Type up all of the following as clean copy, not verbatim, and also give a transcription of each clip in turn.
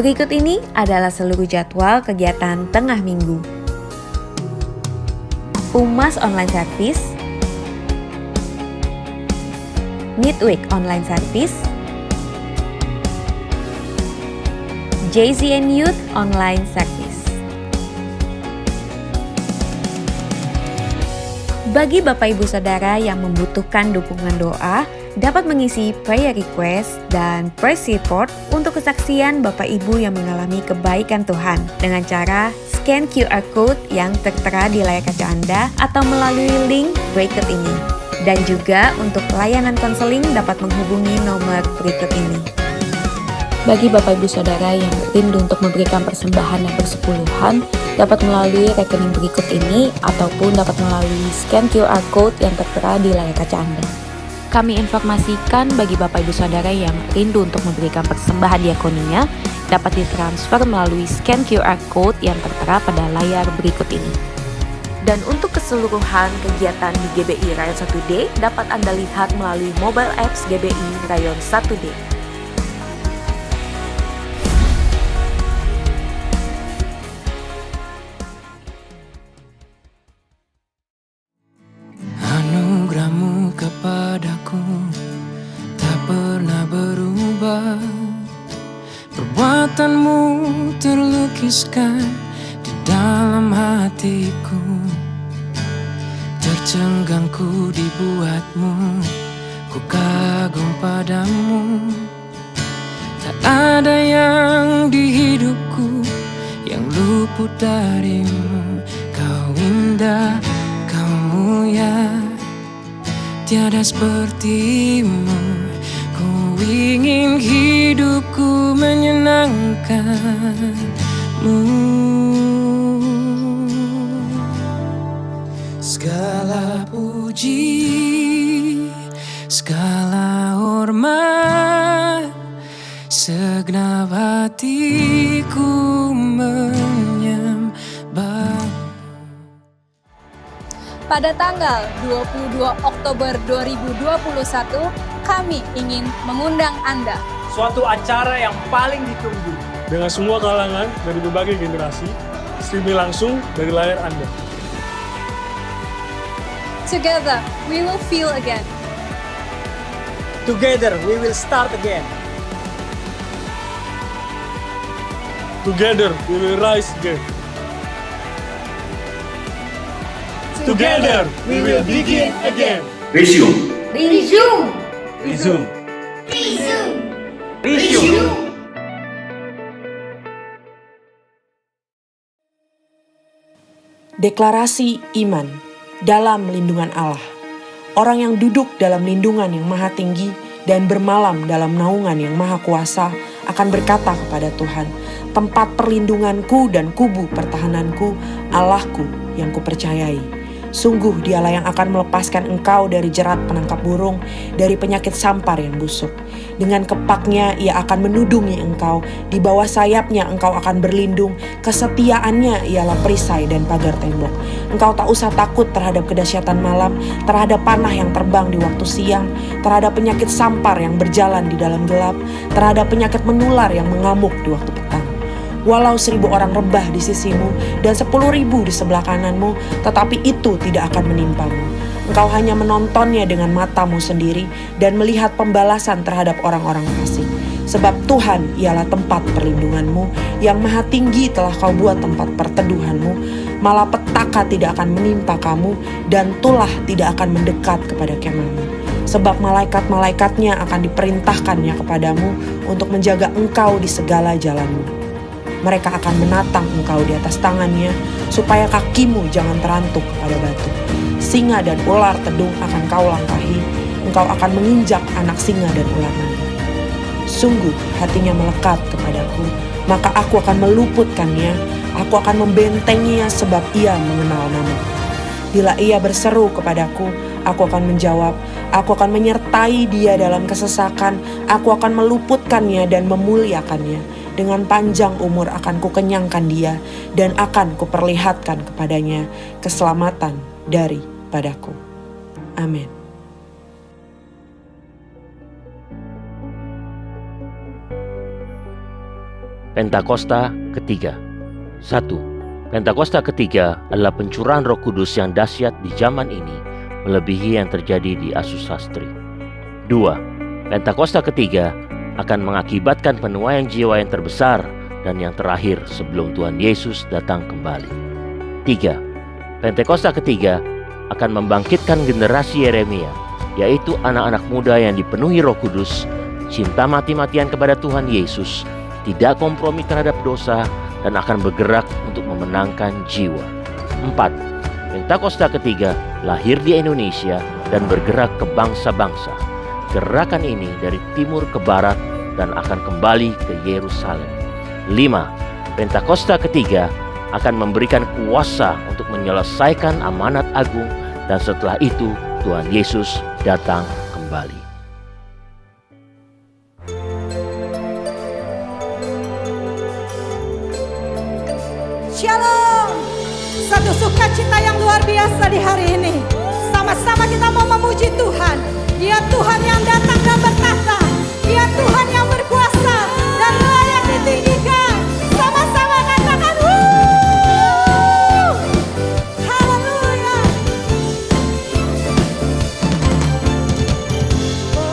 Berikut ini adalah seluruh jadwal kegiatan tengah minggu. Umas Online Service, Midweek Online Service, JZN Youth Online Service. Bagi Bapak Ibu Saudara yang membutuhkan dukungan doa, dapat mengisi prayer request dan praise report untuk kesaksian Bapak Ibu yang mengalami kebaikan Tuhan dengan cara scan QR code yang tertera di layar kaca Anda atau melalui link berikut ini. Dan juga untuk layanan konseling dapat menghubungi nomor berikut ini. Bagi Bapak Ibu Saudara yang rindu untuk memberikan persembahan yang bersepuluhan, dapat melalui rekening berikut ini ataupun dapat melalui scan QR code yang tertera di layar kaca Anda. Kami informasikan bagi Bapak Ibu Saudara yang rindu untuk memberikan persembahan diakonia, dapat ditransfer melalui scan QR code yang tertera pada layar berikut ini. Dan untuk keseluruhan kegiatan di GBI Rayon 1D dapat Anda lihat melalui mobile apps GBI Rayon 1D. Anugerahmu kepadaku tak pernah berubah. Perbuatanmu terlukiskan di dalam hatiku. Tercenggangku dibuatmu, ku kagum padamu. Tak ada yang di hidupku yang luput darimu. Kau indah, kau mulia, tiada sepertimu. Ku ingin hidupku menyenangkanmu. Segala puji, segala hormat, segenap hatiku menyembah. Pada tanggal 22 Oktober 2021, kami ingin mengundang Anda. Suatu acara yang paling ditunggu. Dengan semua kalangan dari berbagai generasi, streaming langsung dari layar Anda. Together, we will feel again. Together, we will start again. Together, we will rise again. Together, we will begin again. Resume. Resume! Resume. Resume. Resume. Deklarasi iman dalam lindungan Allah. Orang yang duduk dalam lindungan yang maha tinggi dan bermalam dalam naungan yang maha kuasa akan berkata kepada Tuhan, tempat perlindunganku dan kubu pertahananku, Allahku yang kupercayai. Sungguh dialah yang akan melepaskan engkau dari jerat penangkap burung, dari penyakit sampar yang busuk. Dengan kepaknya ia akan menudungi engkau, di bawah sayapnya engkau akan berlindung, kesetiaannya ialah perisai dan pagar tembok. Engkau tak usah takut terhadap kedahsyatan malam, terhadap panah yang terbang di waktu siang, terhadap penyakit sampar yang berjalan di dalam gelap, terhadap penyakit menular yang mengamuk di waktu petang. Walau 1000 orang rebah di sisimu dan 10.000 di sebelah kananmu, tetapi itu tidak akan menimpamu. Engkau hanya menontonnya dengan matamu sendiri dan melihat pembalasan terhadap orang-orang fasik. Sebab Tuhan ialah tempat perlindunganmu, yang maha tinggi telah kau buat tempat perteduhanmu. Malapetaka tidak akan menimpa kamu dan tulah tidak akan mendekat kepada kemahmu. Sebab malaikat-malaikatnya akan diperintahkannya kepadamu untuk menjaga engkau di segala jalanmu. Mereka akan menatang engkau di atas tangannya, supaya kakimu jangan terantuk pada batu. Singa dan ular tedung akan kau langkahi, engkau akan menginjak anak singa dan ular naga. Sungguh hatinya melekat kepadaku, maka aku akan meluputkannya, aku akan membentenginya sebab ia mengenal namaku. Bila ia berseru kepadaku, aku akan menjawab, aku akan menyertai dia dalam kesesakan, aku akan meluputkannya dan memuliakannya. Dengan panjang umur akan kukenyangkan dia dan akan kuperlihatkan kepadanya keselamatan daripadaku. Amin. Pentakosta ketiga. 1. Pentakosta ketiga adalah pencurahan Roh Kudus yang dahsyat di zaman ini, melebihi yang terjadi di Asus Sastri. 2. Pentakosta ketiga akan mengakibatkan penuaian jiwa yang terbesar dan yang terakhir sebelum Tuhan Yesus datang kembali. 3. Pentakosta ketiga akan membangkitkan generasi Yeremia, yaitu anak-anak muda yang dipenuhi Roh Kudus, cinta mati-matian kepada Tuhan Yesus, tidak kompromi terhadap dosa, dan akan bergerak untuk memenangkan jiwa. 4. Pentakosta ketiga lahir di Indonesia dan bergerak ke bangsa-bangsa. Gerakan ini dari timur ke barat dan akan kembali ke Yerusalem. 5. Pentakosta ketiga akan memberikan kuasa untuk menyelesaikan amanat agung, dan setelah itu Tuhan Yesus datang kembali. Shalom. Satu sukacita yang luar biasa di hari ini. Sama-sama kita mau memuji Tuhan. Dia Tuhan yang datang dan bertahta. Dia Tuhan yang berkuasa dan layak ditinggikan. Sama-sama katakan haleluya.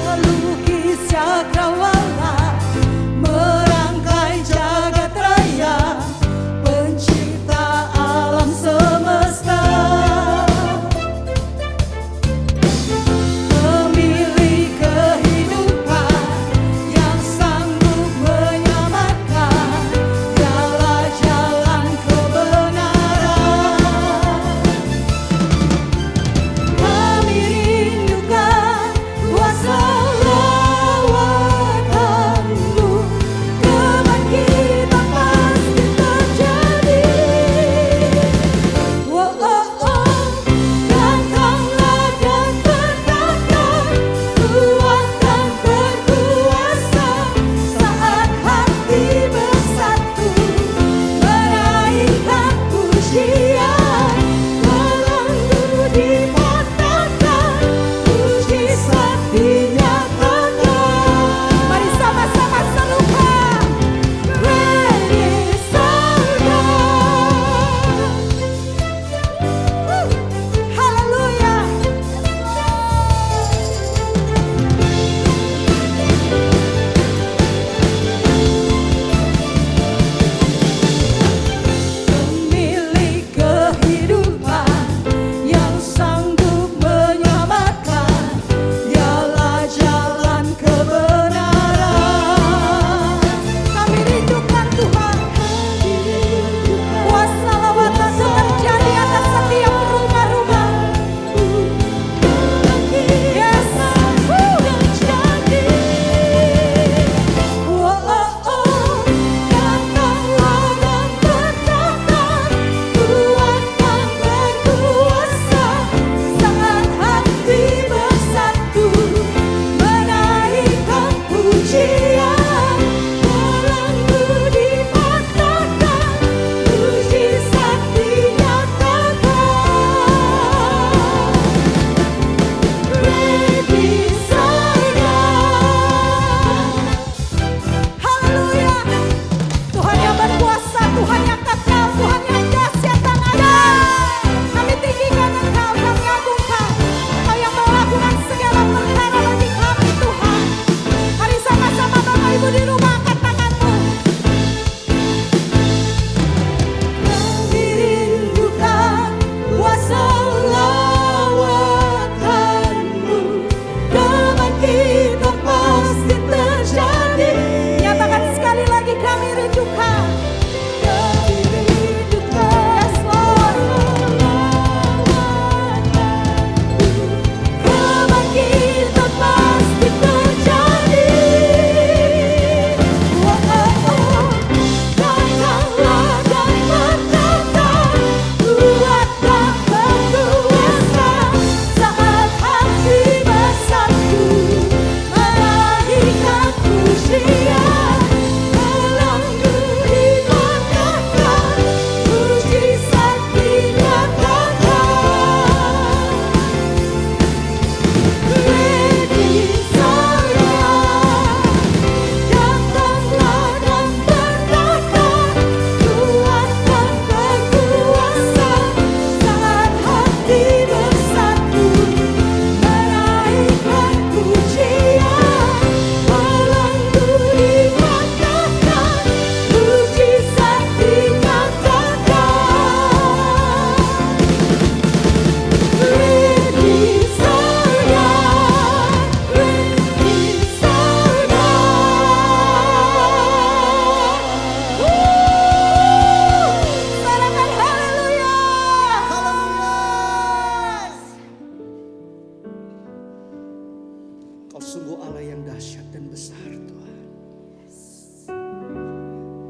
Melukis cakrawala, merangkai jagat raya, pencipta alam semesta, pemilik kehidupan yang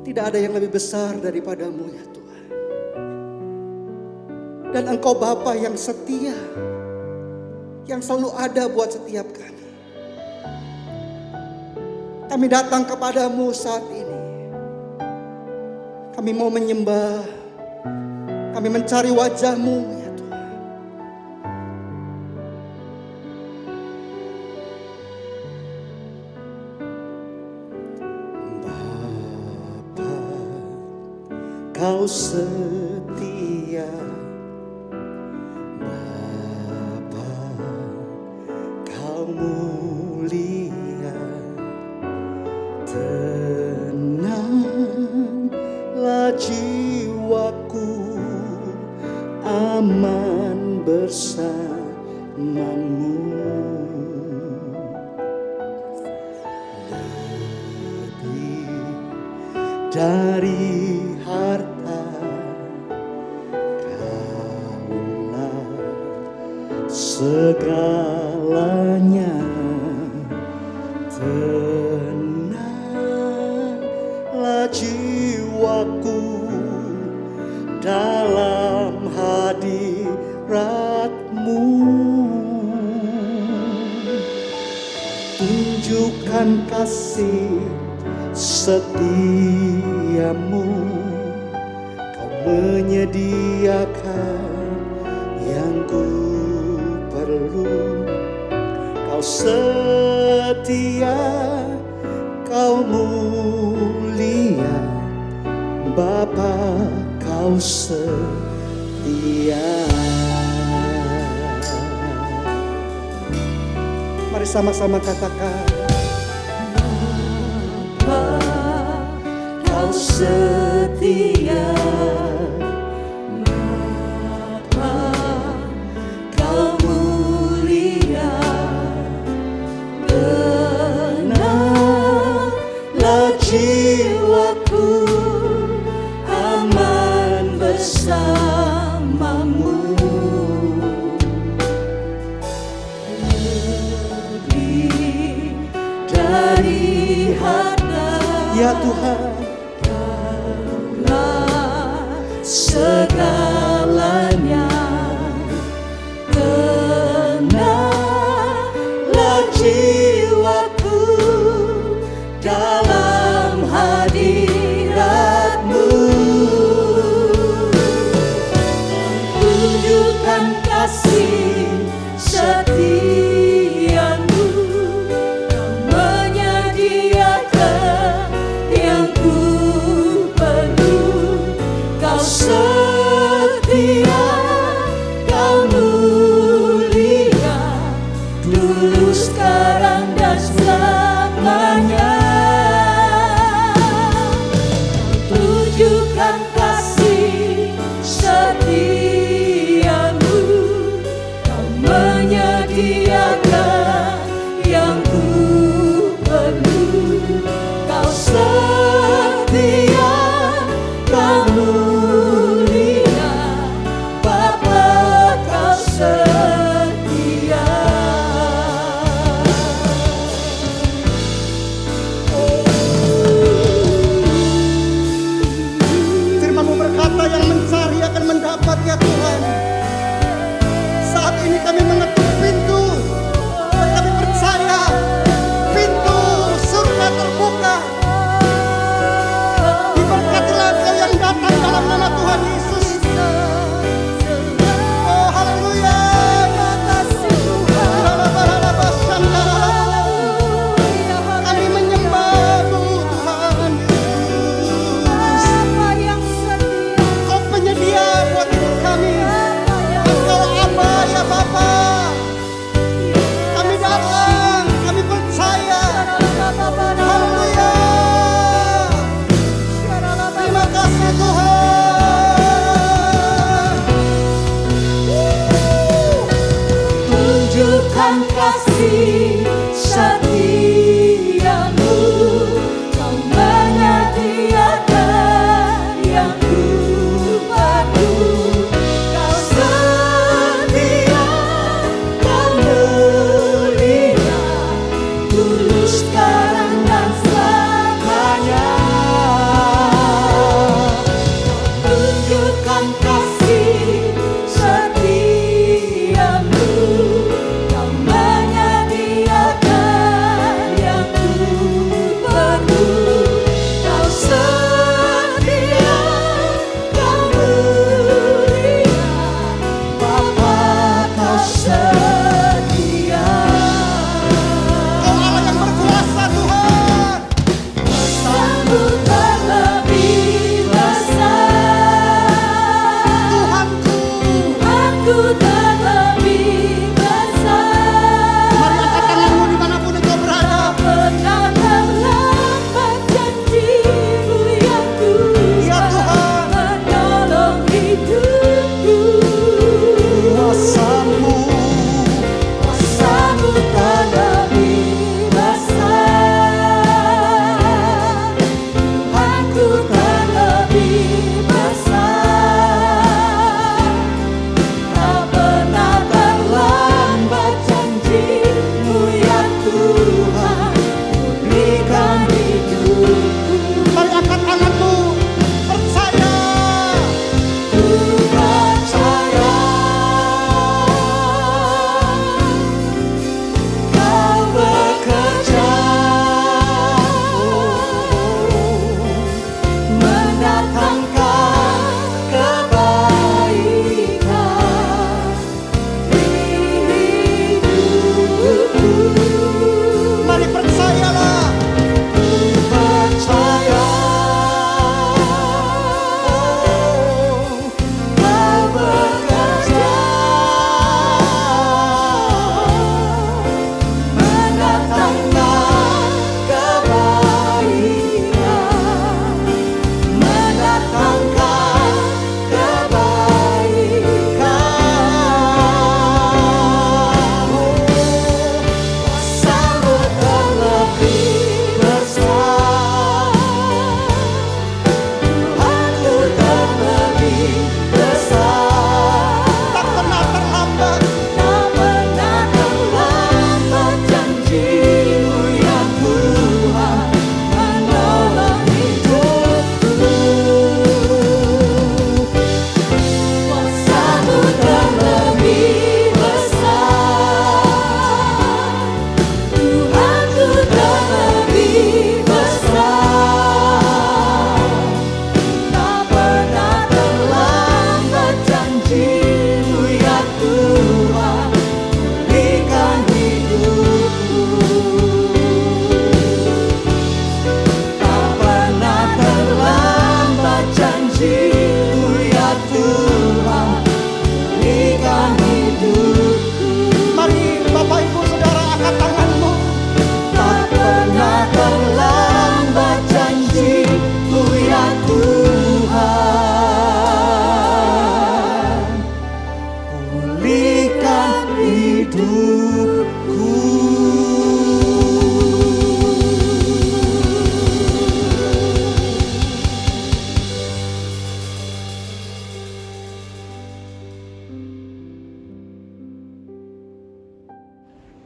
Tidak ada yang lebih besar daripadamu ya Tuhan. Dan Engkau Bapa yang setia, yang selalu ada buat setiap kami. Kami datang kepadamu saat ini. Kami mau menyembah, kami mencari wajah-Mu ya Tuhan. Bapa, Kau setia. Bapa, Kau mulia. Tenanglah jiwaku, aman bersamamu. Lebih dari harta, Kaulah segalanya. Tenanglah jiwaku dalam hadirat-Mu. Tunjukkan kasih setiamu. Kau menyediakan yang ku perlu. Kau setia, Kau mulia. Bapa, Kau setia. Mari sama-sama katakan, Bapa, Kau setia. Bapa, Kau mulia. Tenanglah jiwaku, aman bersamamu. Lebih dari harta, ya Tuhan, Kaulah segalanya. Tenanglah jiwaku dalam hadirat-Mu. Tunjukkan kasih setiamu. Kau menyediakan yang ku perlu. Kau setia, Kau mulia, dulu, sekarang, dan selamanya. Tunjukkan kasih setiamu. Kau menyediakan yang ku perlu. Kau setia, Kau mulia. Bapa, Kau setia. Firman-Mu berkata, yang mencari akan mendapat ya Tuhan. Saat ini kami mengetuk pintu, dan kami percaya pintu surga terbuka. Diberkatilah Kau yang datang dalam nama Tuhan Yesus. Oh haleluya. Kami menyembah-Mu Tuhan Yesus. Kau penyedia buat hidup kami. Engkau Aba ya Bapa. Kami datang, kami percaya. Haleluya. Terima kasih Tuhan. Tunjukkan kasih setiamu. Kau menyediakan yang ku perlu. Kau setia, Kau mulia, dulu, sekarang, dan selamanya.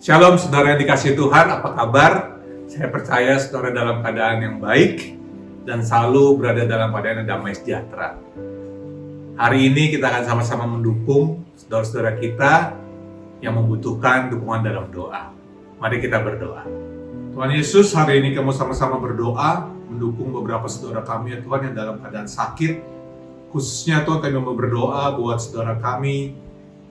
Shalom saudara yang dikasihi Tuhan, apa kabar? Saya percaya saudara dalam keadaan yang baik dan selalu berada dalam keadaan yang damai sejahtera. Hari ini kita akan sama-sama mendukung saudara-saudara kita yang membutuhkan dukungan dalam doa. Mari kita berdoa. Tuhan Yesus, hari ini kami sama-sama berdoa mendukung beberapa saudara kami ya Tuhan yang dalam keadaan sakit. Khususnya Tuhan, kami mau berdoa buat saudara kami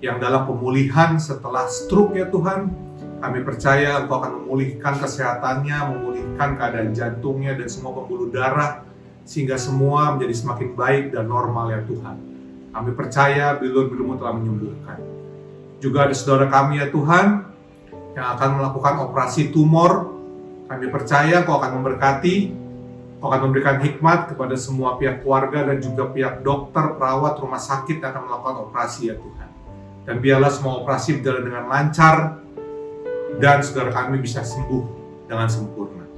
yang dalam pemulihan setelah stroke ya Tuhan. Kami percaya Engkau akan memulihkan kesehatannya, memulihkan keadaan jantungnya dan semua pembuluh darah, sehingga semua menjadi semakin baik dan normal ya Tuhan. Kami percaya bilur-bilur-Mu telah menyembuhkan. Juga ada saudara kami ya Tuhan, yang akan melakukan operasi tumor. Kami percaya Engkau akan memberkati, Engkau akan memberikan hikmat kepada semua pihak keluarga dan juga pihak dokter, perawat, rumah sakit yang akan melakukan operasi ya Tuhan. Dan biarlah semua operasi berjalan dengan lancar, dan saudara kami bisa sembuh dengan sempurna.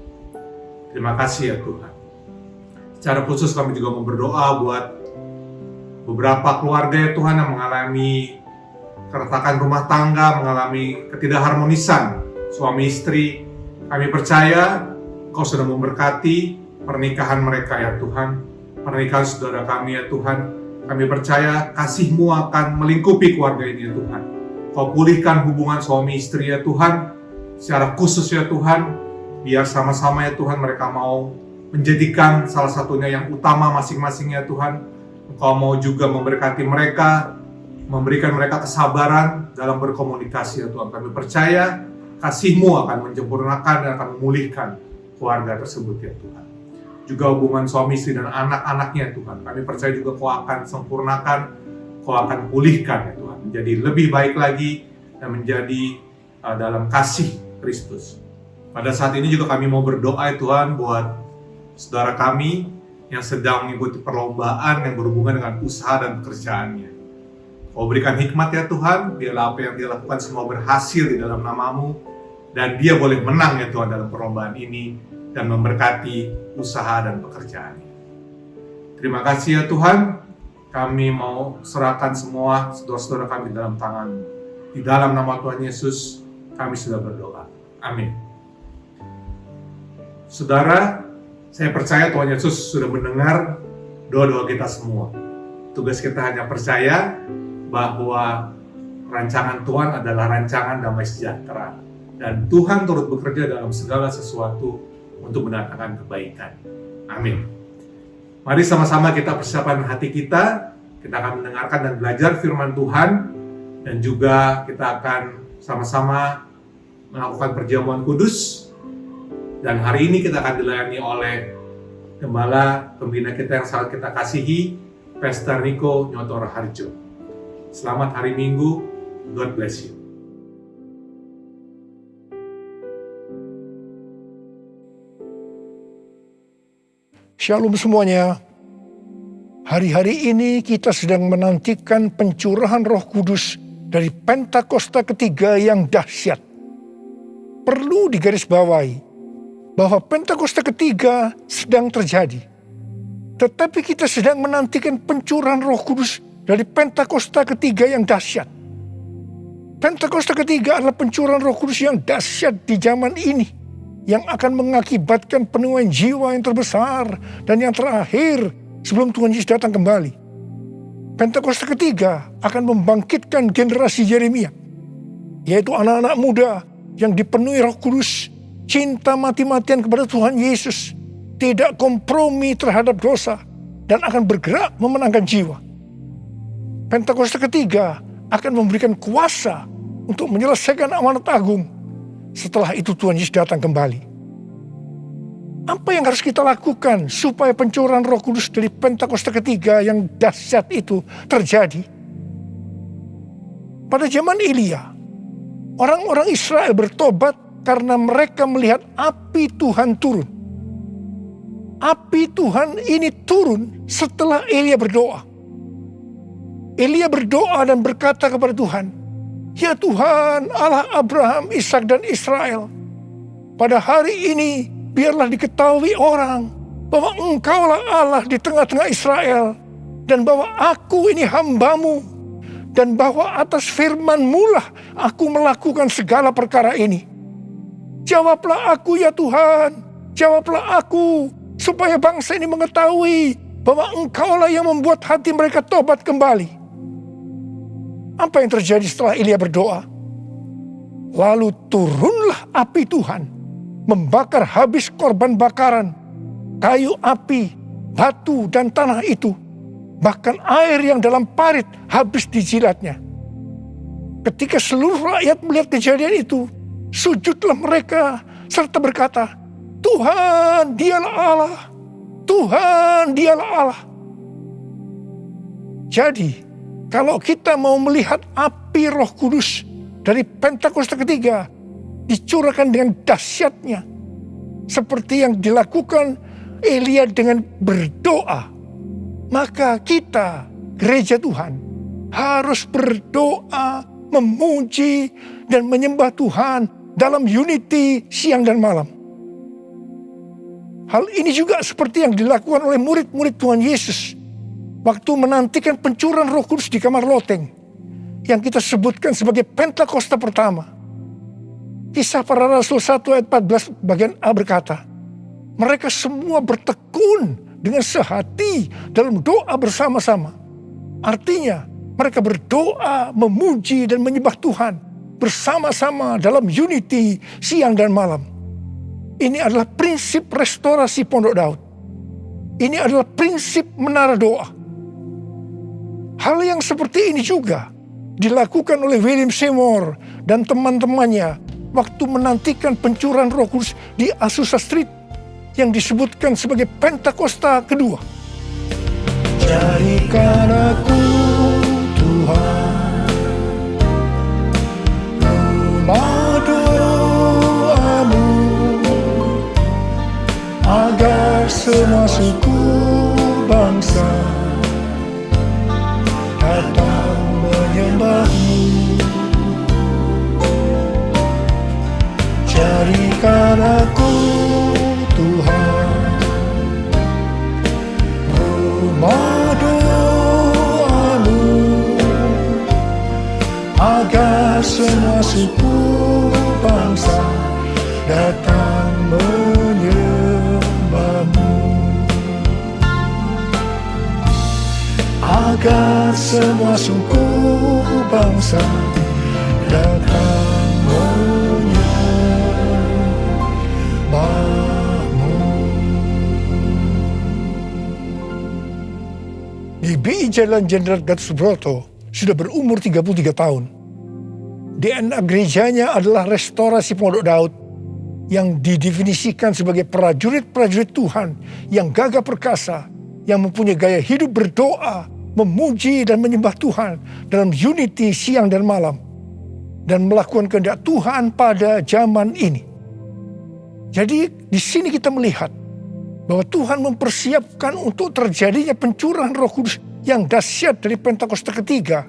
Terima kasih ya Tuhan. Secara khusus kami juga mau berdoa buat beberapa keluarga ya Tuhan yang mengalami keretakan rumah tangga, mengalami ketidakharmonisan suami istri. Kami percaya Engkau sudah memberkati pernikahan mereka ya Tuhan. Pernikahan saudara kami ya Tuhan. Kami percaya kasih-Mu akan melingkupi keluarga ini ya Tuhan. Kau pulihkan hubungan suami istri ya Tuhan, secara khusus ya Tuhan, biar sama-sama ya Tuhan mereka mau menjadikan salah satunya yang utama masing-masing ya Tuhan. Engkau mau juga memberkati mereka, memberikan mereka kesabaran dalam berkomunikasi ya Tuhan. Kami percaya kasih-Mu akan menyempurnakan dan akan memulihkan keluarga tersebut ya Tuhan. Juga hubungan suami istri dan anak-anaknya ya Tuhan. Kami percaya juga Kau akan sempurnakan, Kau akan pulihkan ya Tuhan, menjadi lebih baik lagi dan menjadi dalam kasih Kristus. Pada saat ini juga kami mau berdoa ya Tuhan buat saudara kami yang sedang mengikuti perlombaan yang berhubungan dengan usaha dan pekerjaannya. Kau berikan hikmat ya Tuhan, biarlah apa yang dia lakukan semua berhasil di dalam nama-Mu, dan dia boleh menang ya Tuhan dalam perlombaan ini dan memberkati usaha dan pekerjaannya. Terima kasih ya Tuhan. Kami mau serahkan semua saudara-saudara kami dalam tangan-Mu. Di dalam nama Tuhan Yesus, kami sudah berdoa. Amin. Saudara, saya percaya Tuhan Yesus sudah mendengar doa-doa kita semua. Tugas kita hanya percaya bahwa rancangan Tuhan adalah rancangan damai sejahtera. Dan Tuhan turut bekerja dalam segala sesuatu untuk mendatangkan kebaikan. Amin. Mari sama-sama kita persiapkan hati kita akan mendengarkan dan belajar firman Tuhan, dan juga kita akan sama-sama melakukan perjamuan kudus. Dan hari ini kita akan dilayani oleh Gembala Pembina kita yang sangat kita kasihi, Pastor Niko Nyotor Harjo. Selamat hari Minggu, God bless you. Shalom semuanya. Hari-hari ini kita sedang menantikan pencurahan Roh Kudus dari Pentakosta ketiga yang dahsyat. Perlu digarisbawahi bahwa Pentakosta ketiga sedang terjadi. Tetapi kita sedang menantikan pencurahan Roh Kudus dari Pentakosta ketiga yang dahsyat. Pentakosta ketiga adalah pencurahan Roh Kudus yang dahsyat di zaman ini, yang akan mengakibatkan penuaian jiwa yang terbesar dan yang terakhir sebelum Tuhan Yesus datang kembali. Pentakosta ketiga akan membangkitkan generasi Yeremia, yaitu anak-anak muda yang dipenuhi Roh Kudus, cinta mati-matian kepada Tuhan Yesus, tidak kompromi terhadap dosa, dan akan bergerak memenangkan jiwa. Pentakosta ketiga akan memberikan kuasa untuk menyelesaikan amanat agung. Setelah itu Tuhan Yesus datang kembali. Apa yang harus kita lakukan supaya pencurahan Roh Kudus dari Pentakosta ketiga yang dahsyat itu terjadi? Pada zaman Elia, orang-orang Israel bertobat karena mereka melihat api Tuhan turun. Api Tuhan ini turun setelah Elia berdoa. Elia berdoa dan berkata kepada Tuhan, "Ya Tuhan, Allah Abraham, Ishak dan Israel, pada hari ini biarlah diketahui orang bahwa Engkaulah Allah di tengah-tengah Israel, dan bahwa aku ini hamba-Mu, dan bahwa atas firman-Mu lah aku melakukan segala perkara ini. Jawablah aku ya Tuhan, jawablah aku, supaya bangsa ini mengetahui bahwa Engkaulah yang membuat hati mereka tobat kembali. Apa yang terjadi setelah Elia berdoa? Lalu turunlah api Tuhan, membakar habis korban bakaran, kayu api, batu dan tanah itu. Bahkan air yang dalam parit habis dijilatnya. Ketika seluruh rakyat melihat kejadian itu, sujudlah mereka serta berkata, Tuhan dialah Allah, Tuhan dialah Allah. Jadi, kalau kita mau melihat api Roh Kudus dari Pentakosta ketiga dicurahkan dengan dahsyatnya, seperti yang dilakukan Elia dengan berdoa, maka kita, gereja Tuhan, harus berdoa, memuji, dan menyembah Tuhan dalam unity siang dan malam. Hal ini juga seperti yang dilakukan oleh murid-murid Tuhan Yesus waktu menantikan pencurahan Roh Kudus di kamar loteng, yang kita sebutkan sebagai Pentakosta pertama. Kisah Para Rasul 1 ayat 14 bagian A berkata, mereka semua bertekun dengan sehati dalam doa bersama-sama. Artinya, mereka berdoa, memuji dan menyembah Tuhan bersama-sama dalam unity siang dan malam. Ini adalah prinsip restorasi Pondok Daud. Ini adalah prinsip menara doa. Hal yang seperti ini juga dilakukan oleh William Seymour dan teman-temannya waktu menantikan pencurahan Roh Kudus di Azusa Street yang disebutkan sebagai Pentakosta kedua. Jadikan aku Tuhan, rumah doamu, agar semua suku bangsa datang menyembahmu. Jadikan aku Tuhan, rumah doamu, agar semua suku bangsa datang menyembahmu. Agar semua suku bangsa datang GBI Jalan Jenderal Gatot Subroto sudah berumur 33 tahun. DNA gerejanya adalah restorasi Pondok Daud yang didefinisikan sebagai prajurit-prajurit Tuhan yang gagah perkasa, yang mempunyai gaya hidup berdoa, memuji dan menyembah Tuhan dalam unity siang dan malam, dan melakukan kehendak Tuhan pada zaman ini. Jadi di sini kita melihat bahwa Tuhan mempersiapkan untuk terjadinya pencurahan Roh Kudus yang dahsyat dari Pentakosta ketiga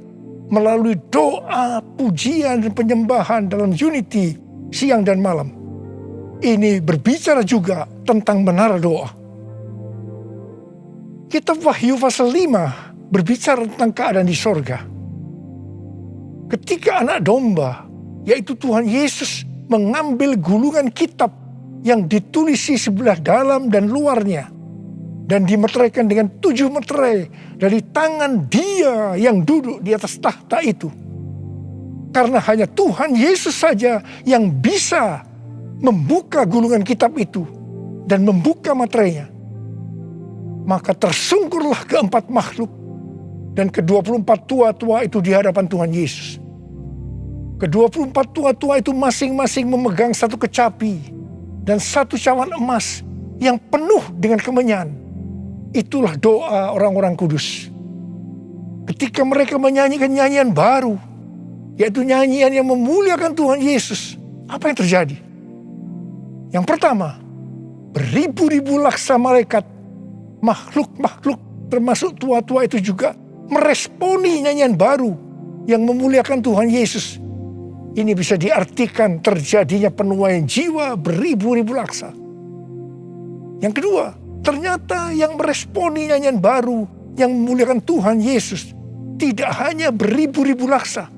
melalui doa, pujian, dan penyembahan dalam unity siang dan malam. Ini berbicara juga tentang menara doa. Kitab Wahyu pasal 5 berbicara tentang keadaan di sorga. Ketika anak domba, yaitu Tuhan Yesus, mengambil gulungan kitab yang ditulisi sebelah dalam dan luarnya, dan dimeteraikan dengan 7 meterai dari tangan Dia yang duduk di atas tahta itu. Karena hanya Tuhan Yesus saja yang bisa membuka gulungan kitab itu dan membuka materainya. Maka tersungkurlah keempat makhluk dan ke-24 tua-tua itu di hadapan Tuhan Yesus. Ke-24 tua-tua itu masing-masing memegang satu kecapi dan satu cawan emas yang penuh dengan kemenyan. Itulah doa orang-orang kudus. Ketika mereka menyanyikan nyanyian baru, yaitu nyanyian yang memuliakan Tuhan Yesus, apa yang terjadi? Yang pertama, beribu-ribu laksa malaikat, makhluk-makhluk termasuk tua-tua itu juga meresponi nyanyian baru yang memuliakan Tuhan Yesus. Ini bisa diartikan terjadinya penuaian jiwa beribu-ribu laksa. Yang kedua, ternyata yang meresponi nyanyian baru yang memuliakan Tuhan Yesus tidak hanya beribu-ribu laksa,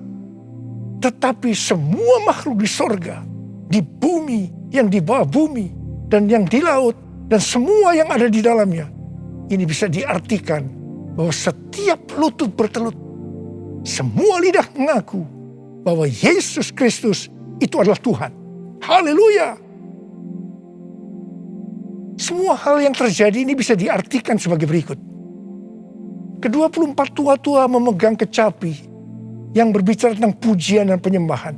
tetapi semua makhluk di sorga, di bumi, yang di bawah bumi, dan yang di laut, dan semua yang ada di dalamnya. Ini bisa diartikan bahwa setiap lutut bertelut, semua lidah mengaku bahwa Yesus Kristus itu adalah Tuhan. Haleluya! Semua hal yang terjadi ini bisa diartikan sebagai berikut. Ke-24 tua-tua memegang kecapi yang berbicara tentang pujian dan penyembahan.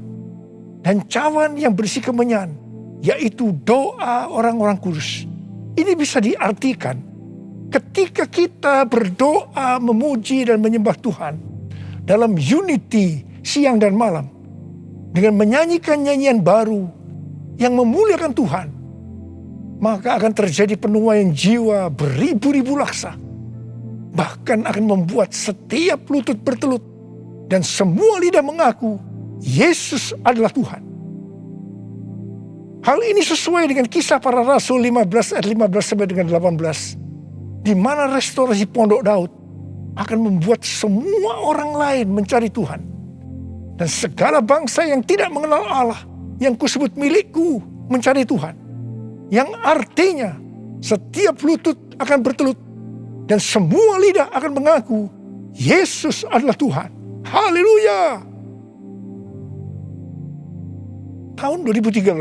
Dan cawan yang berisi kemenyan, yaitu doa orang-orang kudus. Ini bisa diartikan ketika kita berdoa, memuji dan menyembah Tuhan dalam unity siang dan malam, dengan menyanyikan nyanyian baru yang memuliakan Tuhan, maka akan terjadi penuaian jiwa beribu-ribu laksa. Bahkan akan membuat setiap lutut bertelut dan semua lidah mengaku Yesus adalah Tuhan. Hal ini sesuai dengan Kisah Para Rasul 15 ayat 15 sampai dengan 18, di mana restorasi Pondok Daud akan membuat semua orang lain mencari Tuhan. Dan segala bangsa yang tidak mengenal Allah, yang kusebut milikku, mencari Tuhan. Yang artinya setiap lutut akan bertelut dan semua lidah akan mengaku Yesus adalah Tuhan. Haleluya! Tahun 2013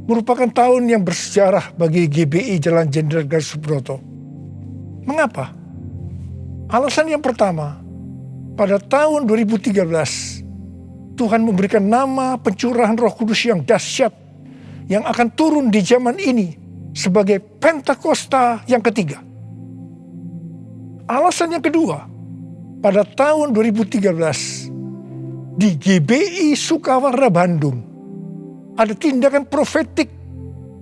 merupakan tahun yang bersejarah bagi GBI Jalan Jenderal Gatot Subroto. Mengapa? Alasan yang pertama, pada tahun 2013 Tuhan memberikan nama pencurahan Roh Kudus yang dahsyat yang akan turun di zaman ini sebagai Pentakosta yang ketiga. Alasan yang kedua, pada tahun 2013 di GBI Sukawarna Bandung ada tindakan profetik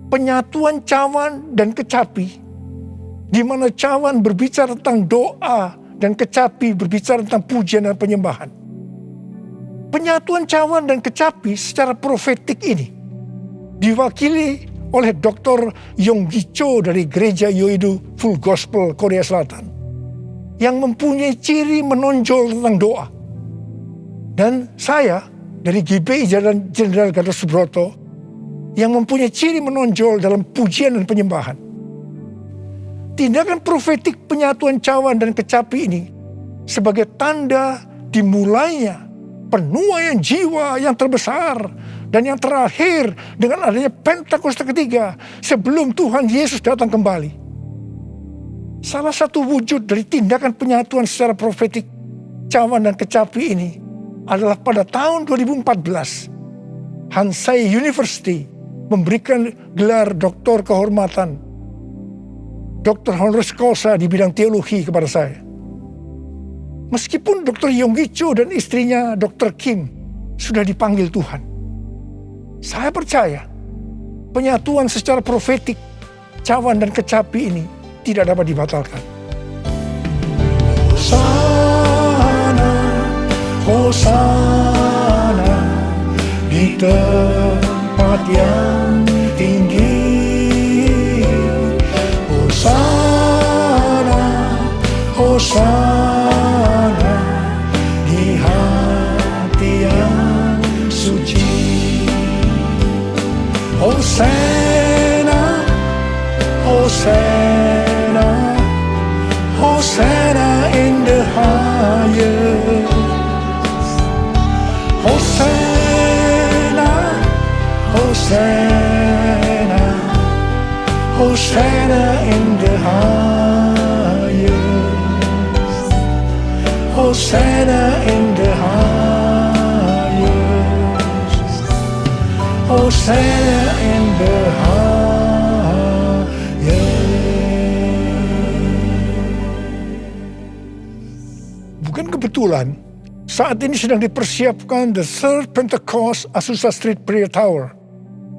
penyatuan cawan dan kecapi, di mana cawan berbicara tentang doa dan kecapi berbicara tentang pujian dan penyembahan. Penyatuan cawan dan kecapi secara profetik ini diwakili oleh Dr. Yonggi Cho dari Gereja Yoido Full Gospel Korea Selatan, yang mempunyai ciri menonjol tentang doa. Dan saya dari GBI Jalan Jenderal Gatot Subroto yang mempunyai ciri menonjol dalam pujian dan penyembahan. Tindakan profetik penyatuan cawan dan kecapi ini sebagai tanda dimulainya penuaian jiwa yang terbesar dan yang terakhir dengan adanya Pentakosta ketiga sebelum Tuhan Yesus datang kembali. Salah satu wujud dari tindakan penyatuan secara profetik cawan dan kecapi ini adalah pada tahun 2014 Hansei University memberikan gelar doktor kehormatan, doktor honoris causa di bidang teologi kepada saya. Meskipun Dr. Yonggi Cho dan istrinya Dr. Kim sudah dipanggil Tuhan, saya percaya penyatuan secara profetik cawan dan kecapi ini tidak dapat dibatalkan. Hosana, Hosana di tempat yang tinggi. Hosana, Hosana di hati yang suci. Hosana, Hosana, Hosanna in the highest. Hosanna, Hosanna, Hosanna in the highest. Hosanna in the highest. Hosanna in the highest. Bukan kebetulan, saat ini sedang dipersiapkan The Third Pentecost Azusa Street Prayer Tower,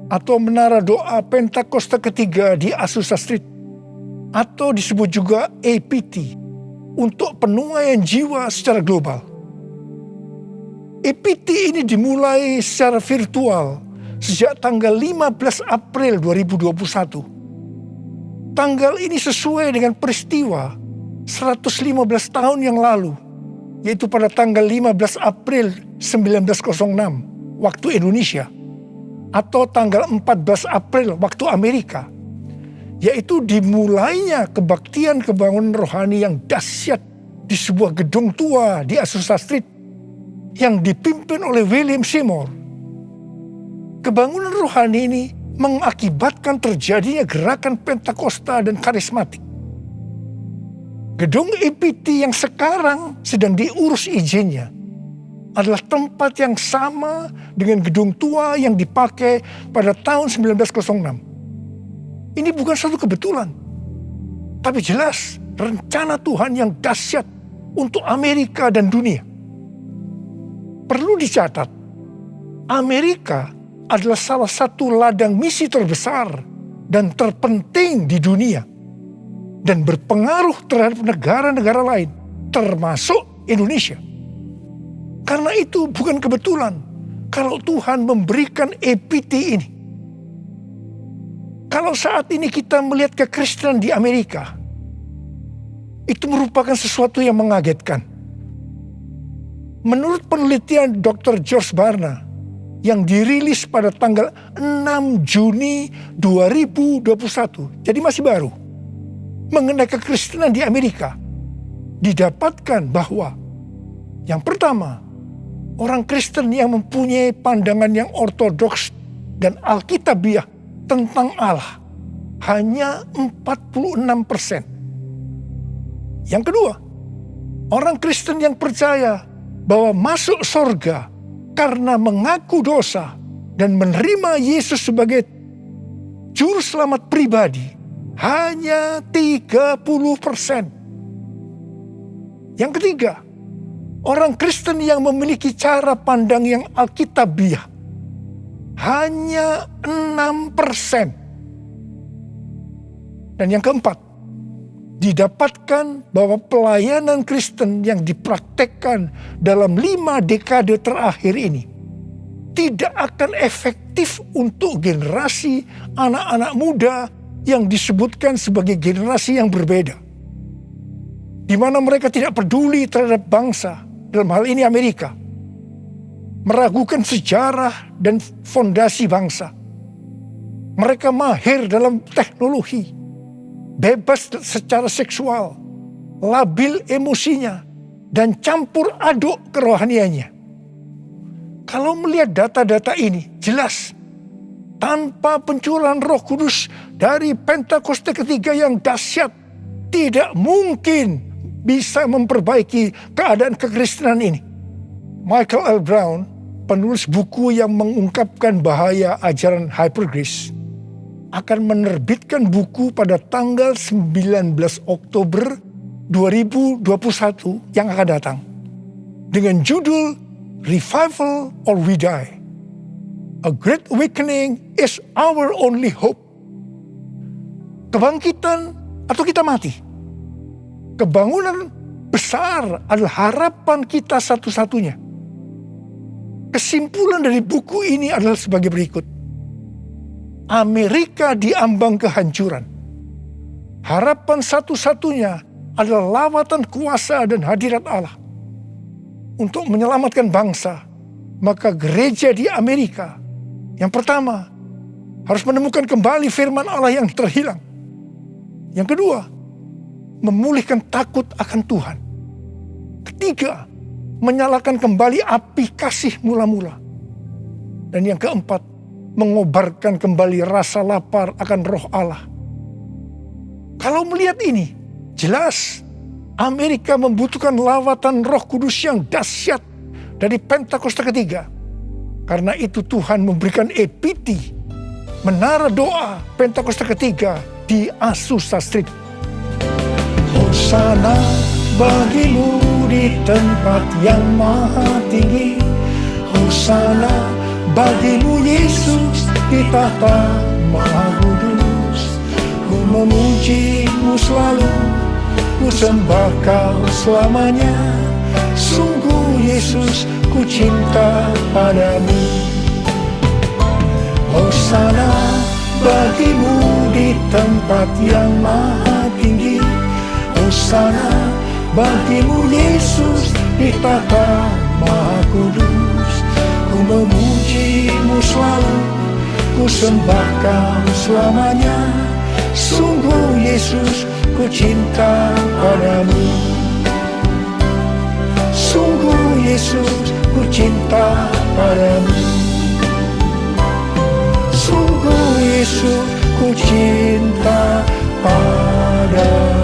atau menara doa Pentakosta ketiga di Azusa Street, atau disebut juga APT, untuk penuaian jiwa secara global. APT ini dimulai secara virtual sejak tanggal 15 April 2021. Tanggal ini sesuai dengan peristiwa 115 tahun yang lalu, yaitu pada tanggal 15 April 1906 waktu Indonesia, atau tanggal 14 April waktu Amerika, yaitu dimulainya kebaktian kebangunan rohani yang dahsyat di sebuah gedung tua di Azusa Street yang dipimpin oleh William Seymour. Kebangunan rohani ini mengakibatkan terjadinya gerakan Pentakosta dan karismatik. Gedung EPT yang sekarang sedang diurus izinnya adalah tempat yang sama dengan gedung tua yang dipakai pada tahun 1906. Ini bukan suatu kebetulan, tapi jelas rencana Tuhan yang dahsyat untuk Amerika dan dunia. Perlu dicatat, Amerika adalah salah satu ladang misi terbesar dan terpenting di dunia dan berpengaruh terhadap negara-negara lain, termasuk Indonesia. Karena itu bukan kebetulan kalau Tuhan memberikan EPT ini. Kalau saat ini kita melihat kekristenan di Amerika, itu merupakan sesuatu yang mengagetkan. Menurut penelitian Dr. George Barna yang dirilis pada tanggal 6 Juni 2021, jadi masih baru, mengenai kekristenan di Amerika, didapatkan bahwa yang pertama, orang Kristen yang mempunyai pandangan yang ortodoks dan alkitabiah tentang Allah hanya 46%. Yang kedua, orang Kristen yang percaya bahwa masuk surga karena mengaku dosa dan menerima Yesus sebagai juru selamat pribadi hanya 30%. Yang ketiga, orang Kristen yang memiliki cara pandang yang alkitabiah hanya 6%. Dan yang keempat, didapatkan bahwa pelayanan Kristen yang dipraktekkan dalam 5 dekade terakhir ini tidak akan efektif untuk generasi anak-anak muda yang disebutkan sebagai generasi yang berbeda, di mana mereka tidak peduli terhadap bangsa, dalam hal ini Amerika, meragukan sejarah dan fondasi bangsa. Mereka mahir dalam teknologi, bebas secara seksual, labil emosinya, dan campur aduk kerohaniannya. Kalau melihat data-data ini, jelas tanpa pencurahan Roh Kudus dari Pentakosta ketiga yang dahsyat, tidak mungkin bisa memperbaiki keadaan kekristenan ini. Michael L. Brown, penulis buku yang mengungkapkan bahaya ajaran hypergrace, akan menerbitkan buku pada tanggal 19 Oktober 2021 yang akan datang dengan judul Revival or We Die. A Great Awakening is our only hope. Kebangkitan atau kita mati. Kebangunan besar adalah harapan kita satu-satunya. Kesimpulan dari buku ini adalah sebagai berikut. Amerika diambang kehancuran. Harapan satu-satunya adalah lawatan kuasa dan hadirat Allah. Untuk menyelamatkan bangsa, maka gereja di Amerika yang pertama harus menemukan kembali firman Allah yang terhilang. Yang kedua, memulihkan takut akan Tuhan. Ketiga, menyalakan kembali api kasih mula-mula. Dan yang keempat, mengobarkan kembali rasa lapar akan Roh Allah. Kalau melihat ini, jelas Amerika membutuhkan lawatan Roh Kudus yang dahsyat dari Pentakosta ketiga. Karena itu Tuhan memberikan EPT, menara doa Pentakosta ketiga di Azusa Street. Hosana bagimu di tempat yang maha tinggi. Hosana bagimu Yesus di tahta maha kudus. Ku memujimu selalu, ku sembah kau selamanya. Sungguh Yesus ku cinta padamu. Hosana bagimu di tempat yang maha tinggi. Hosana bagimu Yesus di tahta Maha Kudus. Ku memuji-Mu selalu, ku sembah Kau selamanya. Sungguh Yesus, ku cinta padamu. Sungguh Yesus, ku cinta padamu. Sungguh Yesus, ku cinta padamu.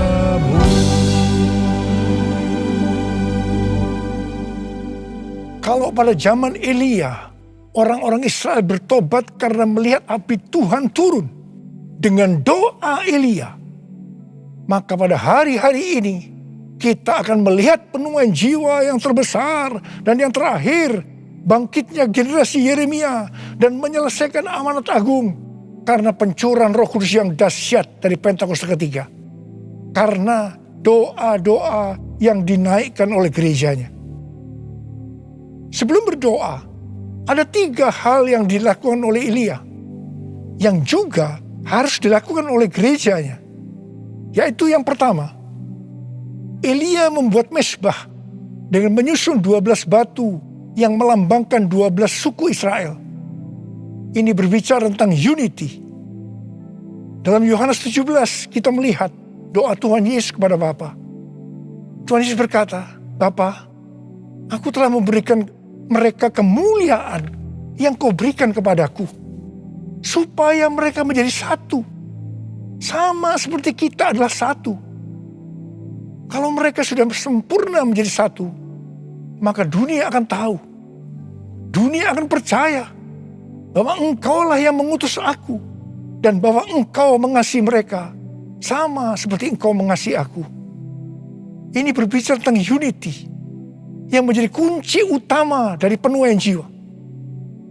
Kalau pada zaman Elia, orang-orang Israel bertobat karena melihat api Tuhan turun dengan doa Elia, maka pada hari-hari ini kita akan melihat penuaian jiwa yang terbesar dan yang terakhir, bangkitnya generasi Yeremia dan menyelesaikan amanat agung karena pencurahan Roh Kudus yang dahsyat dari Pentakosta ketiga. Karena doa-doa yang dinaikkan oleh gerejanya. Sebelum berdoa, ada 3 hal yang dilakukan oleh Elia yang juga harus dilakukan oleh gerejanya. Yaitu yang pertama, Elia membuat mezbah dengan menyusun 12 batu yang melambangkan 12 suku Israel. Ini berbicara tentang unity. Dalam Yohanes 17 kita melihat doa Tuhan Yesus kepada Bapa. Tuhan Yesus berkata, Bapa, aku telah memberikan mereka kemuliaan yang Kau berikan kepadaku, supaya mereka menjadi satu, sama seperti kita adalah satu. Kalau mereka sudah sempurna menjadi satu, maka dunia akan tahu, dunia akan percaya bahwa Engkaulah yang mengutus aku, dan bahwa Engkau mengasihi mereka sama seperti Engkau mengasihi aku. Ini berbicara tentang unity yang menjadi kunci utama dari penuaian jiwa.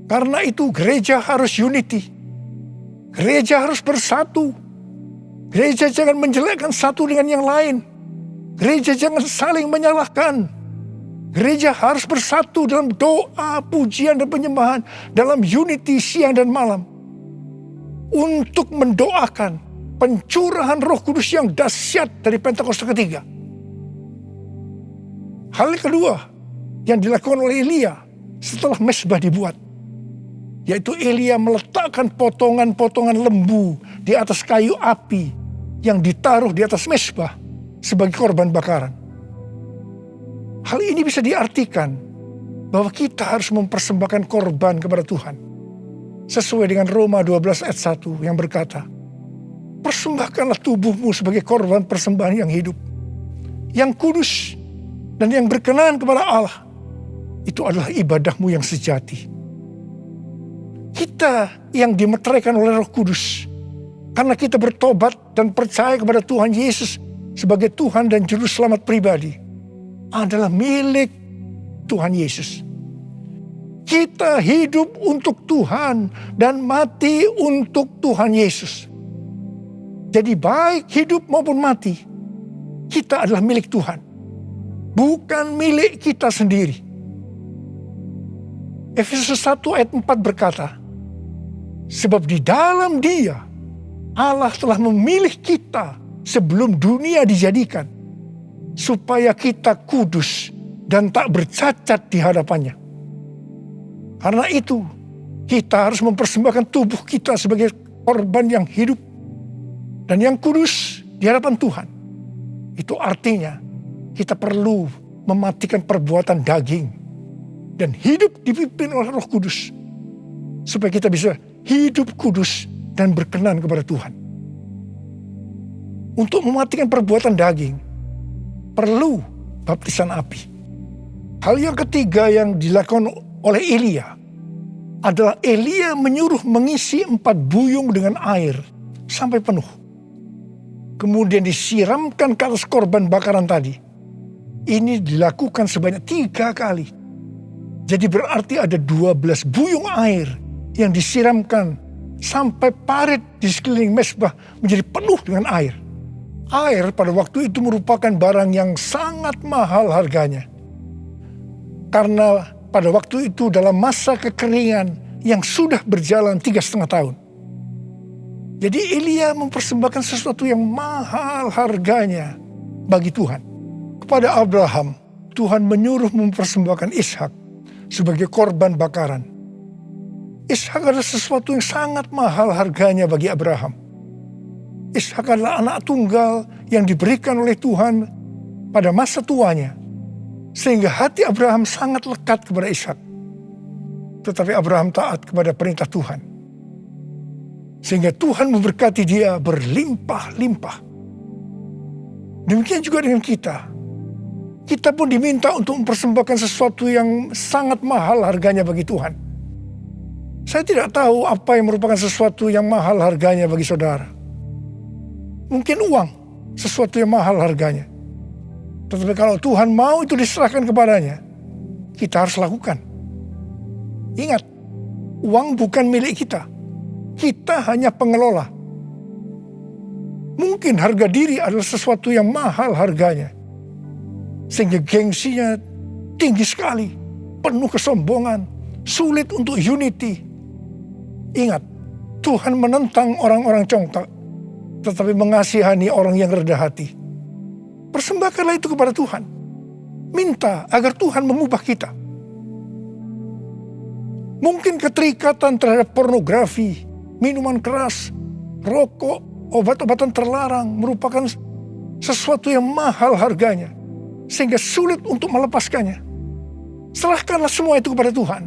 Karena itu gereja harus unity. Gereja harus bersatu. Gereja jangan menjelekkan satu dengan yang lain. Gereja jangan saling menyalahkan. Gereja harus bersatu dalam doa, pujian, dan penyembahan. Dalam unity siang dan malam. Untuk mendoakan pencurahan Roh Kudus yang dahsyat dari Pentakosta ketiga. Hal kedua yang dilakukan oleh Elia setelah mezbah dibuat, yaitu Elia meletakkan potongan-potongan lembu di atas kayu api yang ditaruh di atas mezbah sebagai korban bakaran. Hal ini bisa diartikan bahwa kita harus mempersembahkan korban kepada Tuhan. Sesuai dengan Roma 12 ayat 1 yang berkata, persembahkanlah tubuhmu sebagai korban persembahan yang hidup, yang kudus, dan yang berkenan kepada Allah. Itu adalah ibadahmu yang sejati. Kita yang dimeteraikan oleh Roh Kudus, karena kita bertobat dan percaya kepada Tuhan Yesus sebagai Tuhan dan Juru Selamat pribadi, adalah milik Tuhan Yesus. Kita hidup untuk Tuhan dan mati untuk Tuhan Yesus. Jadi baik hidup maupun mati, kita adalah milik Tuhan. Bukan milik kita sendiri. Efesus 1 ayat 4 berkata, sebab di dalam Dia, Allah telah memilih kita sebelum dunia dijadikan, supaya kita kudus dan tak bercacat di hadapannya. Karena itu, kita harus mempersembahkan tubuh kita sebagai korban yang hidup dan yang kudus di hadapan Tuhan. Itu artinya, kita perlu mematikan perbuatan daging dan hidup dipimpin oleh Roh Kudus, supaya kita bisa hidup kudus dan berkenan kepada Tuhan. Untuk mematikan perbuatan daging, perlu baptisan api. Hal yang ketiga yang dilakukan oleh Elia adalah Elia menyuruh mengisi 4 buyung dengan air sampai penuh. Kemudian disiramkan ke atas korban bakaran tadi. Ini dilakukan sebanyak 3 kali. Jadi berarti ada 12 buyung air yang disiramkan sampai parit di sekeliling mezbah menjadi penuh dengan air. Air pada waktu itu merupakan barang yang sangat mahal harganya. Karena pada waktu itu dalam masa kekeringan yang sudah berjalan 3,5 tahun. Jadi Elia mempersembahkan sesuatu yang mahal harganya bagi Tuhan. Kepada Abraham, Tuhan menyuruh mempersembahkan Ishak sebagai korban bakaran. Ishak adalah sesuatu yang sangat mahal harganya bagi Abraham. Ishak adalah anak tunggal yang diberikan oleh Tuhan pada masa tuanya, sehingga hati Abraham sangat lekat kepada Ishak. Tetapi Abraham taat kepada perintah Tuhan, sehingga Tuhan memberkati dia berlimpah-limpah. Demikian juga dengan kita. Kita pun diminta untuk mempersembahkan sesuatu yang sangat mahal harganya bagi Tuhan. Saya tidak tahu apa yang merupakan sesuatu yang mahal harganya bagi saudara. Mungkin uang, sesuatu yang mahal harganya. Tetapi kalau Tuhan mau itu diserahkan kepadanya, kita harus lakukan. Ingat, uang bukan milik kita. Kita hanya pengelola. Mungkin harga diri adalah sesuatu yang mahal harganya, sehingga gengsinya tinggi sekali, penuh kesombongan, sulit untuk unity. Ingat, Tuhan menentang orang-orang congkak, tetapi mengasihani orang yang rendah hati. Persembahkanlah itu kepada Tuhan. Minta agar Tuhan mengubah kita. Mungkin keterikatan terhadap pornografi, minuman keras, rokok, obat-obatan terlarang merupakan sesuatu yang mahal harganya, sehingga sulit untuk melepaskannya. Serahkanlah semua itu kepada Tuhan.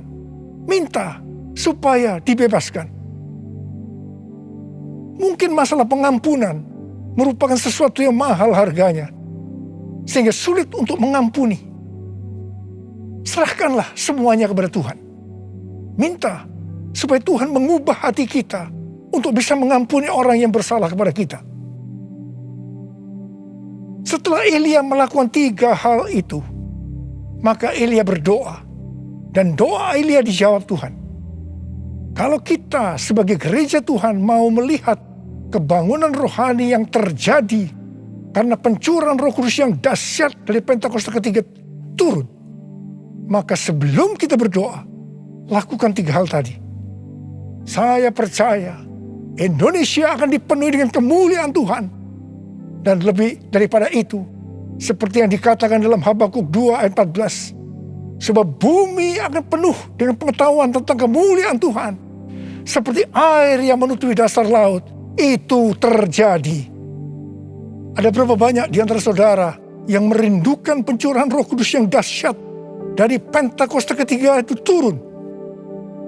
Minta supaya dibebaskan. Mungkin masalah pengampunan merupakan sesuatu yang mahal harganya, sehingga sulit untuk mengampuni. Serahkanlah semuanya kepada Tuhan. Minta supaya Tuhan mengubah hati kita untuk bisa mengampuni orang yang bersalah kepada kita. Setelah Elia melakukan 3 hal itu, maka Elia berdoa, dan doa Elia dijawab Tuhan. Kalau kita sebagai gereja Tuhan mau melihat kebangunan rohani yang terjadi karena pencurahan Roh Kudus yang dahsyat dari Pentakosta ketiga turun, maka sebelum kita berdoa, lakukan 3 hal tadi. Saya percaya Indonesia akan dipenuhi dengan kemuliaan Tuhan. Dan lebih daripada itu, seperti yang dikatakan dalam Habakuk 2 ayat 14, sebab bumi akan penuh dengan pengetahuan tentang kemuliaan Tuhan, seperti air yang menutupi dasar laut. Itu terjadi. Ada berapa banyak di antara saudara yang merindukan pencurahan Roh Kudus yang dahsyat dari Pentakosta ketiga itu turun,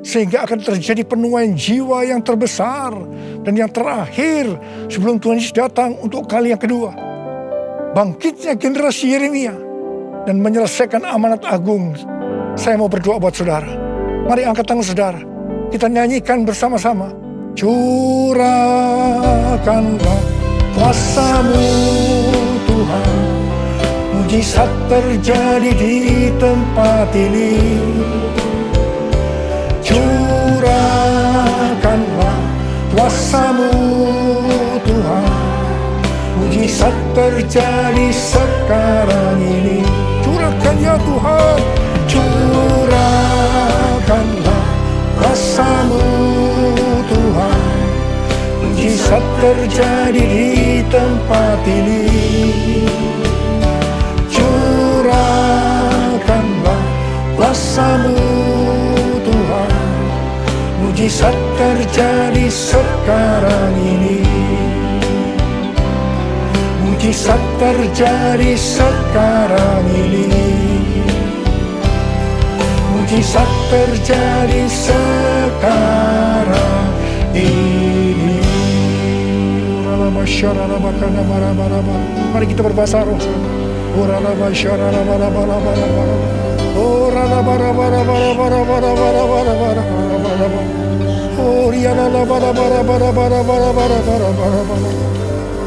sehingga akan terjadi penuaian jiwa yang terbesar dan yang terakhir sebelum Tuhan Yesus datang untuk kali yang kedua. Bangkitnya generasi Yeremia dan menyelesaikan amanat agung. Saya mau berdoa buat saudara. Mari angkat tangan saudara. Kita nyanyikan bersama-sama. Curahkanlah kuasa-Mu Tuhan, mujizat terjadi di tempat ini. Curahkanlah kuasa-Mu Tuhan, mujizat terjadi sekarang ini. Curahkan ya Tuhan, curahkanlah kuasa-Mu Tuhan, mujizat terjadi di tempat ini. Curahkanlah kuasa-Mu Tuhan, mujizat terjadi sekarang ini. Mujizat terjadi sekarang ini. Mujizat terjadi sekarang ini. Mari kita berbahasa roh.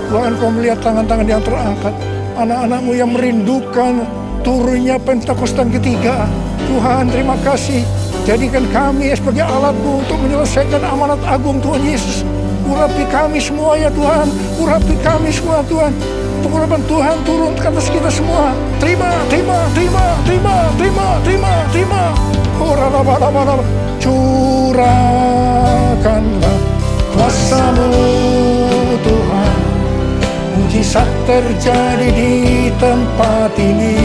Tuhan, Kau melihat tangan-tangan yang terangkat, anak-anak-Mu yang merindukan turunnya Pentakosta ketiga. Tuhan, terima kasih. Jadikan kami sebagai alat-Mu untuk menyelesaikan amanat agung Tuhan Yesus. Urapi kami semua ya Tuhan. Urapi kami semua Tuhan. Pengurapan Tuhan turun ke atas kita semua. Terima, terima, terima, terima, terima, terima, terima. Curahkanlah kuasa-Mu Tuhan, mujizat terjadi di tempat ini.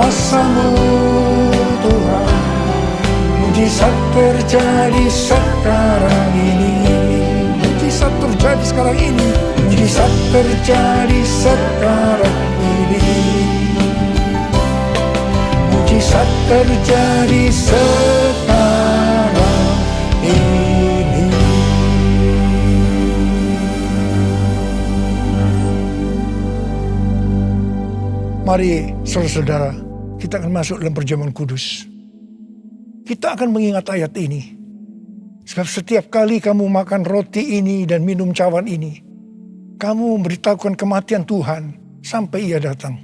kuasa-Mu Tuhan. Mujizat terjadi sekarang ini. Mujizat terjadi sekarang ini. Mujizat terjadi sekarang ini. Mujizat terjadi sekarang ini. Mari saudara-saudara, kita akan masuk dalam perjamuan kudus. Kita akan mengingat ayat ini. Sebab setiap kali kamu makan roti ini dan minum cawan ini, kamu memberitahukan kematian Tuhan sampai Ia datang.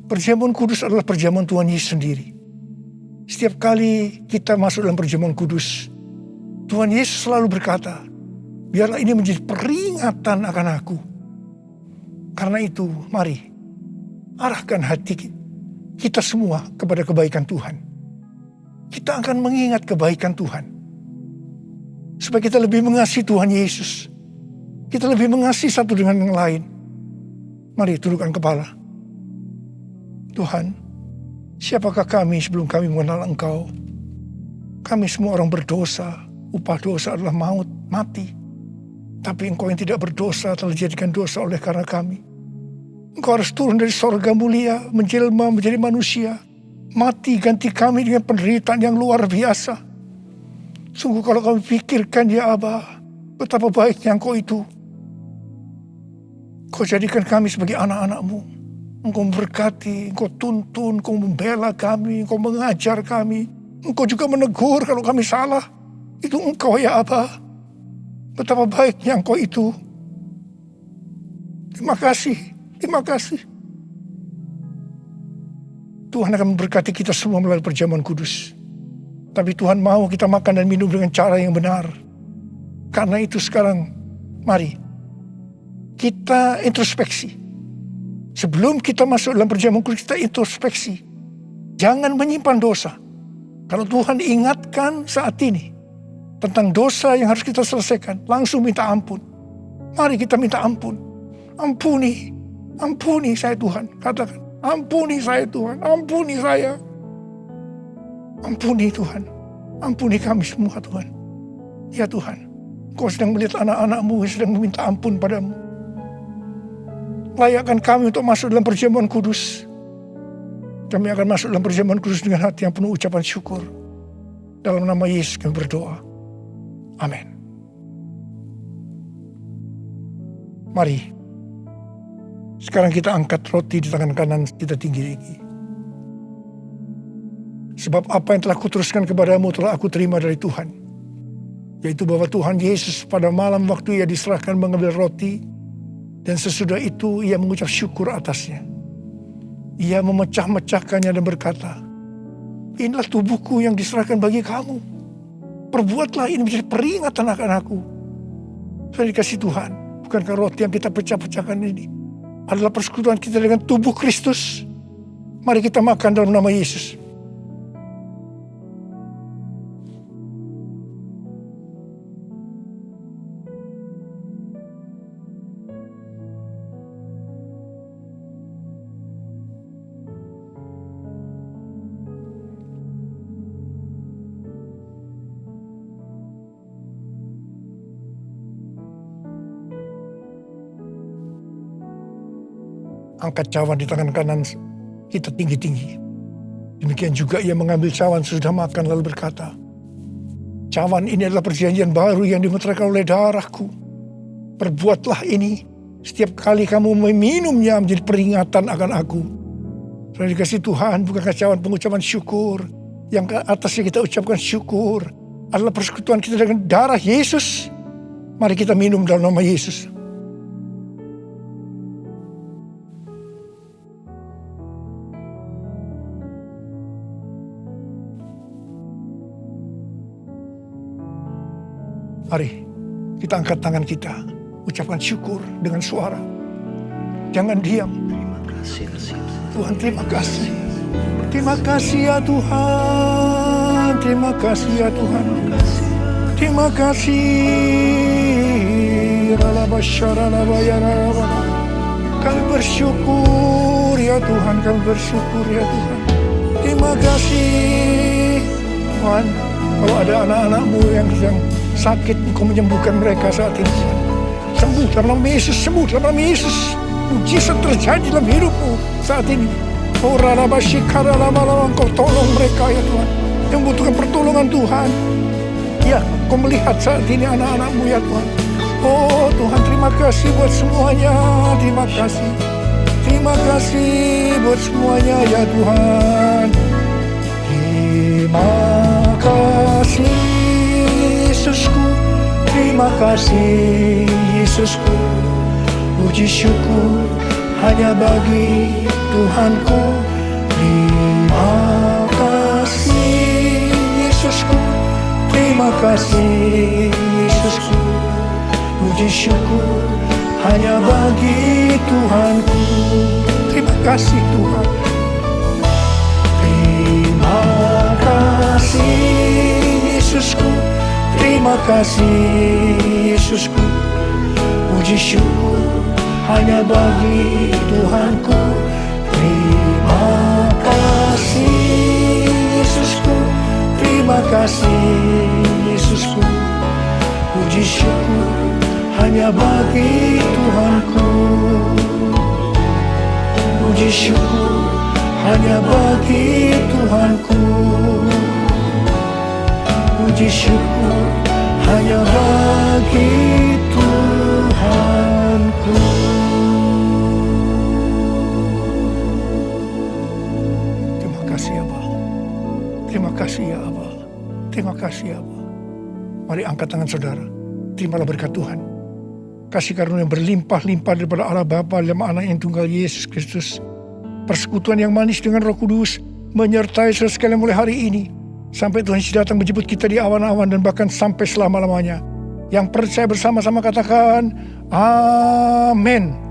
Perjamuan kudus adalah perjamuan Tuhan Yesus sendiri. Setiap kali kita masuk dalam perjamuan kudus, Tuhan Yesus selalu berkata, biarlah ini menjadi peringatan akan aku. Karena itu, mari arahkan hati kita semua kepada kebaikan Tuhan. Kita akan mengingat kebaikan Tuhan. Supaya kita lebih mengasihi Tuhan Yesus. Kita lebih mengasihi satu dengan yang lain. Mari tundukkan kepala. Tuhan, siapakah kami sebelum kami mengenal Engkau? Kami semua orang berdosa. Upah dosa adalah maut, mati. Tapi Engkau yang tidak berdosa telah dijadikan dosa oleh karena kami. Engkau harus turun dari sorga mulia, menjelma menjadi manusia. Mati ganti kami dengan penderitaan yang luar biasa. Sungguh kalau kami pikirkan ya Aba, betapa baiknya Engkau itu. Engkau jadikan kami sebagai anak-anak-Mu. Engkau memberkati, Engkau tuntun, Engkau membela kami, Engkau mengajar kami. Engkau juga menegur kalau kami salah. Itu Engkau ya Aba. Betapa baiknya Engkau itu. Terima kasih, terima kasih. Tuhan akan memberkati kita semua melalui perjamuan kudus. Tapi Tuhan mau kita makan dan minum dengan cara yang benar. Karena itu sekarang, mari kita introspeksi. Sebelum kita masuk dalam perjamuan kudus, kita introspeksi. Jangan menyimpan dosa. Kalau Tuhan ingatkan saat ini tentang dosa yang harus kita selesaikan, langsung minta ampun. Mari kita minta ampun. Ampuni, ampuni saya Tuhan. Katakan, ampuni saya Tuhan, ampuni saya. Ampuni Tuhan, ampuni kami semua Tuhan. Ya Tuhan, Kau sedang melihat anak-anak-Mu yang sedang meminta ampun padamu. Layakkan kami untuk masuk dalam perjamuan kudus. Kami akan masuk dalam perjamuan kudus dengan hati yang penuh ucapan syukur. Dalam nama Yesus kami berdoa. Amin. Mari, sekarang kita angkat roti di tangan kanan kita tinggi-tinggi. Sebab apa yang telah kuteruskan kepadamu telah aku terima dari Tuhan. Yaitu bahwa Tuhan Yesus pada malam waktu Ia diserahkan mengambil roti. Dan sesudah itu Ia mengucap syukur atasnya. Ia memecah-mecahkannya dan berkata, inilah tubuhku yang diserahkan bagi kamu. Perbuatlah ini menjadi peringatan akan aku. Saya dikasih Tuhan. Bukankah roti yang kita pecah-pecahkan ini adalah persekutuan kita dengan tubuh Kristus? Mari kita makan dalam nama Yesus. Angkat cawan di tangan kanan kita tinggi-tinggi. Demikian juga Ia mengambil cawan sesudah makan lalu berkata, cawan ini adalah perjanjian baru yang dimeteraikan oleh darahku. Perbuatlah ini setiap kali kamu meminumnya menjadi peringatan akan aku. Saudara dikasih Tuhan, bukankah cawan pengucapan syukur yang ke atasnya kita ucapkan syukur adalah persekutuan kita dengan darah Yesus. Mari kita minum dalam nama Yesus. Mari kita angkat tangan kita, ucapkan syukur dengan suara. Jangan diam. Terima kasih Tuhan, terima kasih. Terima kasih ya Tuhan. Terima kasih ya Tuhan. Terima kasih. Kami bersyukur bersyukur ya Tuhan, kami bersyukur ya Tuhan. Terima kasih Tuhan. Kalau ada anak-anak-Mu yang sedang sakit, Engkau menyembuhkan mereka saat ini. Sembuh dalam nama Yesus, sembuh dalam nama Yesus. Mujizat terjadi dalam hidupmu saat ini. Oh Rarabasyikara lama-lama Engkau tolong mereka ya Tuhan, yang membutuhkan pertolongan Tuhan. Ya, Engkau melihat saat ini anak-anak-Mu ya Tuhan. Oh Tuhan, terima kasih buat semuanya. Terima kasih. Terima kasih buat semuanya ya Tuhan. Terima kasih Yesusku. Terima kasih Yesusku. Puji syukur hanya bagi Tuhanku. Terima kasih Yesusku. Terima kasih Yesusku. Puji syukur hanya bagi Tuhanku. Terima kasih Tuhan. Terima kasih Yesusku. Terima kasih Yesusku. Puji syukur hanya bagi Tuhanku. Terima kasih Yesusku. Terima kasih Yesusku. Puji syukur hanya bagi Tuhanku. Puji syukur hanya bagi Tuhanku. Puji syukur hanya bagi Tuhanku. Terima kasih ya Bapa. Terima kasih ya Abba. Terima kasih ya Abba. Mari angkat tangan saudara. Terimalah berkat Tuhan. Kasih karunia yang berlimpah-limpah daripada Allah Bapa dalam anak yang tunggal Yesus Kristus. Persekutuan yang manis dengan Roh Kudus menyertai saudara sekalian mulai hari ini. Sampai Tuhan Yesus datang menjemput kita di awan-awan dan bahkan sampai selama-lamanya. Yang percaya bersama-sama katakan, Amin.